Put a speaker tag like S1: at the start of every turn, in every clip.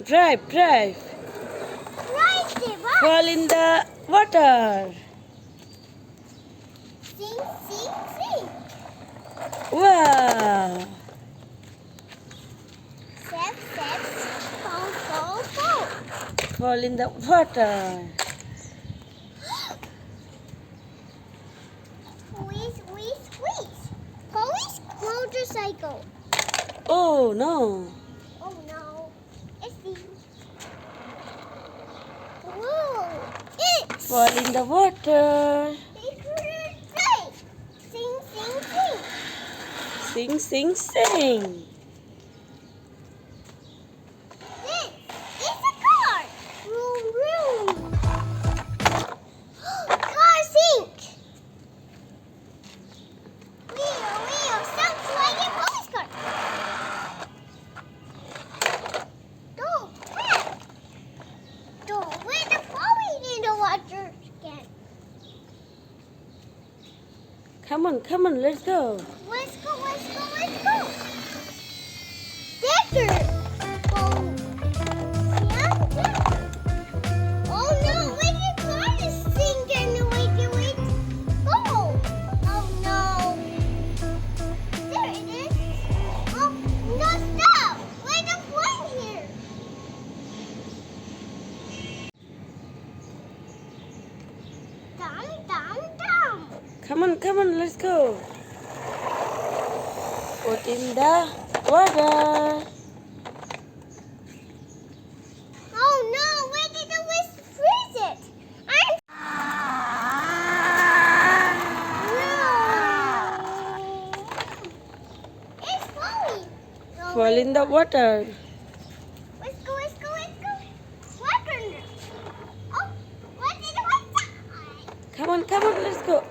S1: Drive, drive.
S2: Right.
S1: Fall in the water.
S2: Sing, sing, sing.
S1: Wow.
S2: Step, step, fall, fall, fall.
S1: Fall in the water.
S2: Squeeze, squeeze, squeeze. Police motorcycle.
S1: Oh no.
S2: Oh no. It's the... Whoa. It's...
S1: Fall in the water.
S2: Sing, sing, sing.
S1: Sing, sing, sing.
S2: This is a car. Vroom, vroom. Car sink. Wheel, wheel. Sounds like a police car. Don't crack. Don't let the falling in the water again.
S1: Come on, let's go.
S2: Let's go, let's go, let's go. Decker. Oh, yeah, yeah. Oh no, wait, the car is sinking. Wait. Oh, oh no. There it is. Oh, no, stop. Wait, the plane here. Down.
S1: Come on, let's go. Put in the water.
S2: Oh no, wait, did the wind freeze it? No. It's falling.
S1: Fall in the water.
S2: Let's go. Water. Oh, what did the wind?
S1: Come on, let's go.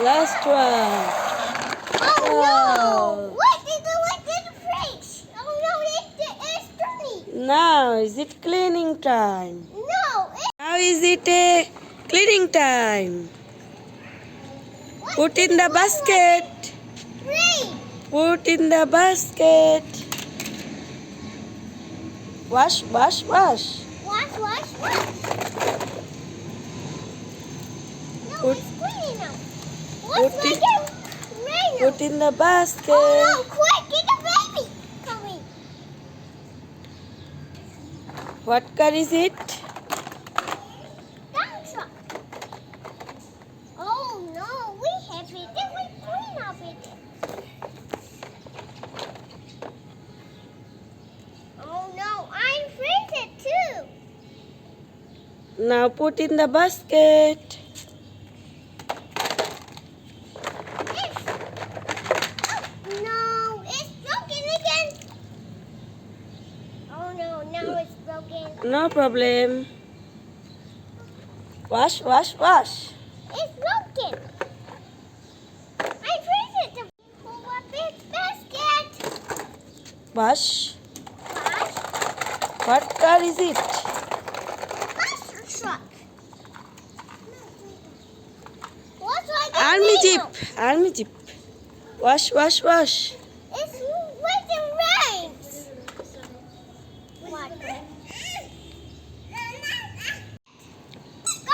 S1: Last one.
S2: Oh
S1: Wow.
S2: no! What did the brakes? Oh no, it's turning.
S1: Now is it cleaning time?
S2: No,
S1: Now is it a cleaning time? Put in the basket.
S2: rain.
S1: Put in the basket. Wash.
S2: Wash. No,
S1: Put-
S2: it's cleaning now.
S1: put
S2: What's
S1: it-
S2: like rain now?
S1: Put in the basket.
S2: Oh no, quick, get the baby coming.
S1: What car is it?
S2: Dump truck. Oh no, we have it. Then we clean up it. Oh no, I freeze it too.
S1: Now put in the basket.
S2: No, it's broken again. Oh no, now it's broken.
S1: No problem. Wash.
S2: It's broken. I freeze it to pull up its basket.
S1: Wash.
S2: Wash.
S1: What car is it?
S2: Monster truck. What's like a
S1: Army
S2: Reno?
S1: jeep. Army jeep. Wash.
S2: It's when it rains. Water. Go!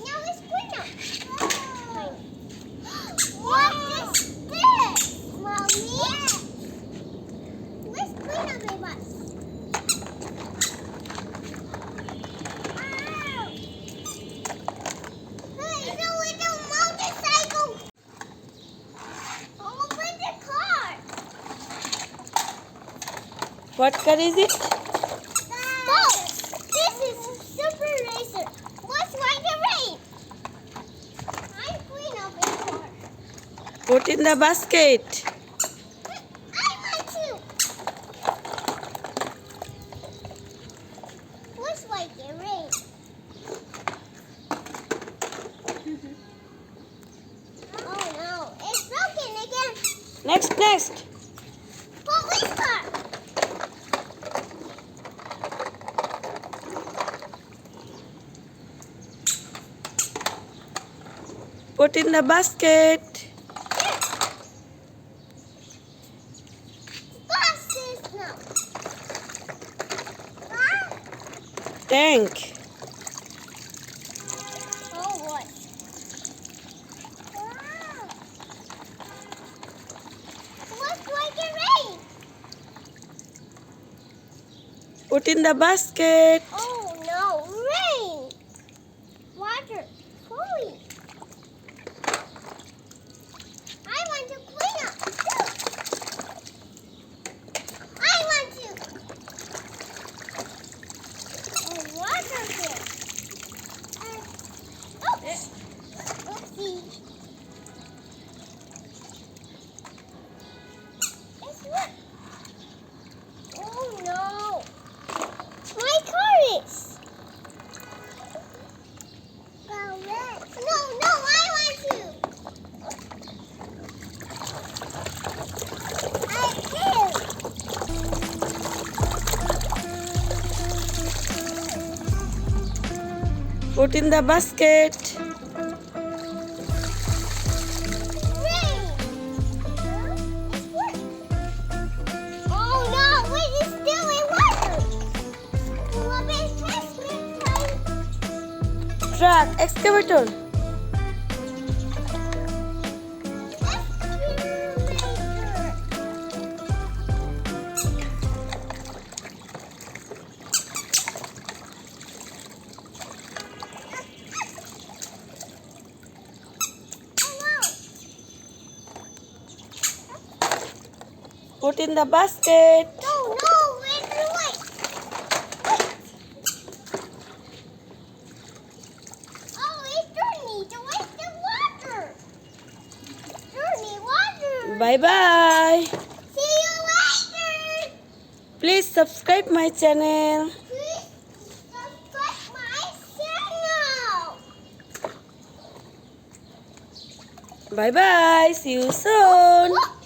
S2: Now it's clean up. What is this, Mommy? Let's clean up a bus. Hey, it's a little motorcycle. Open the car.
S1: What car is it?
S2: Stop! This is Super Racer. What's like the rain? I clean up a car.
S1: Put in the basket. Next, next.
S2: Police car.
S1: Put in the basket.
S2: Glasses now. Ah.
S1: Tank.
S2: Oh boy. Wow. Looks like it rained.
S1: Put in the basket.
S2: Oh no, rain. Water flowing. I want to clean up too. I want to. Oh, water here. Oops. Oopsie. It's wet. Oh no. My car is. No, no, I want to. I did.
S1: Put in the basket.
S2: Rain. It's wet. Oh no, wait, it's still in water. What is Christmas time?
S1: Truck, excavator. Put in the basket.
S2: No, no, wait, wait. Oh, it's dirty. To waste the water. Dirty water.
S1: Bye bye.
S2: See you later.
S1: Please subscribe my channel.
S2: Please subscribe my channel.
S1: Bye bye. See you soon.
S2: Look.